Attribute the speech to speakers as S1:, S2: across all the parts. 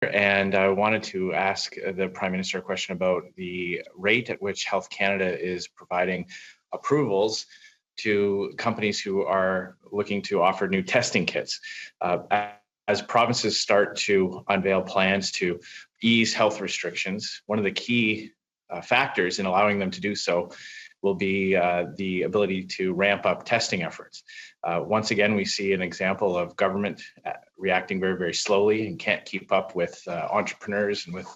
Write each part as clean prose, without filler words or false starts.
S1: And I wanted to ask the Prime Minister a question about the rate at which Health Canada is providing approvals to companies who are looking to offer new testing kits. As provinces start to unveil plans to ease health restrictions, one of the key factors in allowing them to do so will be the ability to ramp up testing efforts. Once again, we see an example of government reacting very, very slowly and can't keep up with entrepreneurs and with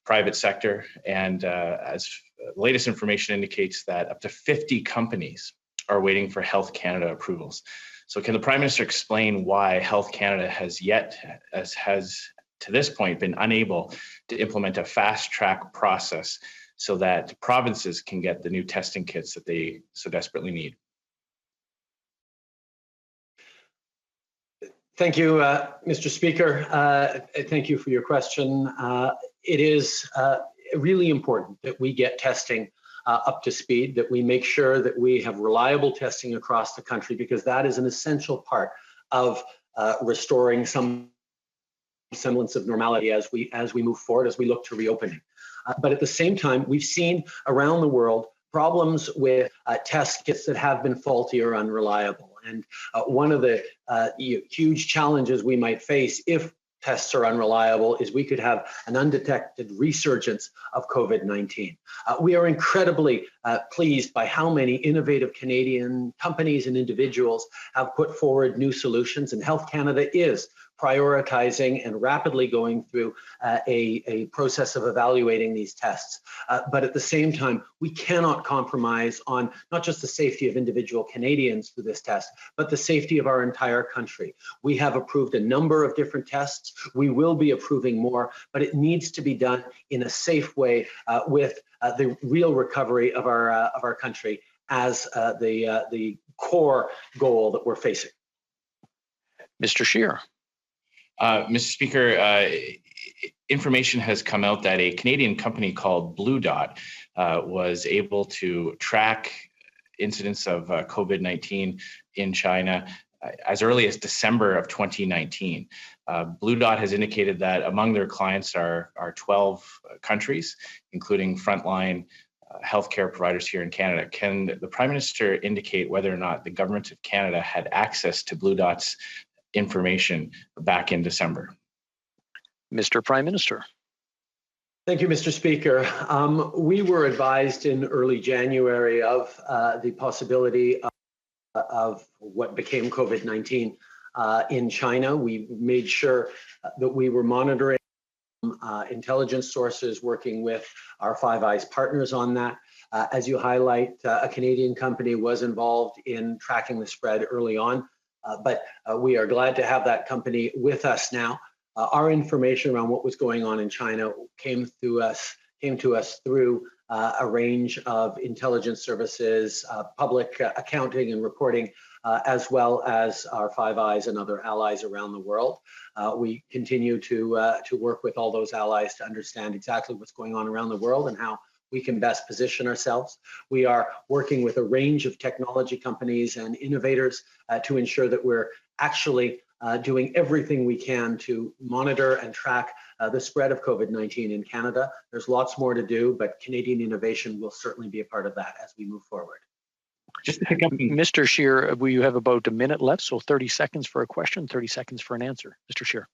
S1: private sector. And as latest information indicates that up to 50 companies are waiting for Health Canada approvals. So can the Prime Minister explain why Health Canada has to this point been unable to implement a fast track process so that provinces can get the new testing kits that they so desperately need?
S2: Thank you, Mr. Speaker. Thank you for your question. It is really important that we get testing up to speed, that we make sure that we have reliable testing across the country, because that is an essential part of restoring some semblance of normality as we move forward, as we look to reopening. But at the same time, we've seen around the world problems with test kits that have been faulty or unreliable. And one of the huge challenges we might face if tests are unreliable is we could have an undetected resurgence of COVID-19. We are incredibly pleased by how many innovative Canadian companies and individuals have put forward new solutions, and Health Canada is prioritizing and rapidly going through a process of evaluating these tests. But at the same time, we cannot compromise on not just the safety of individual Canadians for this test, but the safety of our entire country. We have approved a number of different tests. We will be approving more, but it needs to be done in a safe way with the real recovery of our country as the core goal that we're facing.
S3: Mr. Scheer.
S1: Mr. Speaker, information has come out that a Canadian company called Blue Dot was able to track incidents of COVID-19 in China as early as December of 2019. Blue Dot has indicated that among their clients are 12 countries, including frontline healthcare providers here in Canada. Can the Prime Minister indicate whether or not the Government of Canada had access to Blue Dot's information back in December?
S3: Mr. Prime Minister.
S2: Thank you, Mr. Speaker. We were advised in early January of the possibility of what became COVID-19 in China. We made sure that we were monitoring intelligence sources, working with our Five Eyes partners on that. As you highlight, a Canadian company was involved in tracking the spread early on. But we are glad to have that company with us now. Our information around what was going on in China came to us through a range of intelligence services, public accounting and reporting, as well as our Five Eyes and other allies around the world. We continue to work with all those allies to understand exactly what's going on around the world and how we can best position ourselves. We are working with a range of technology companies and innovators to ensure that we're actually doing everything we can to monitor and track the spread of COVID-19 in Canada. There's lots more to do, but Canadian innovation will certainly be a part of that as we move forward.
S1: Just to pick up,
S3: Mr. Scheer, you have about a minute left, so 30 seconds for a question, 30 seconds for an answer. Mr. Scheer.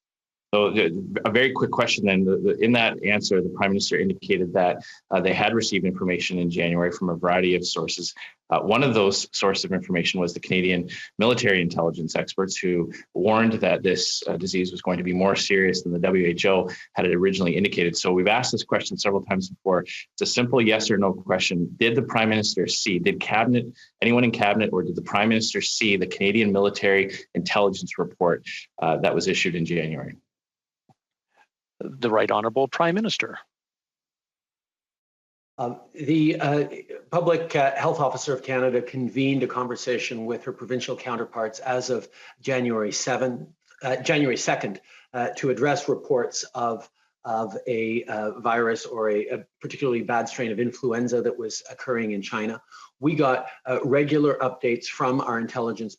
S1: So a very quick question then. In that answer, the Prime Minister indicated that they had received information in January from a variety of sources. One of those sources of information was the Canadian military intelligence experts who warned that this disease was going to be more serious than the WHO had originally indicated. So we've asked this question several times before. It's a simple yes or no question. Did the Prime Minister see, did Cabinet, anyone in Cabinet, or did the Prime Minister see the Canadian military intelligence report that was issued in January?
S3: The Right Honourable Prime Minister.
S2: The Public Health Officer of Canada convened a conversation with her provincial counterparts as of January 2nd to address reports of of a virus or a particularly bad strain of influenza that was occurring in China. We got regular updates from our intelligence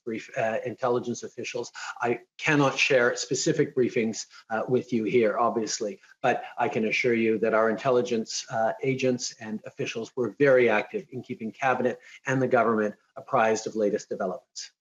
S2: officials. I cannot share specific briefings with you here, obviously, but I can assure you that our intelligence agents and officials were very active in keeping Cabinet and the government apprised of latest developments.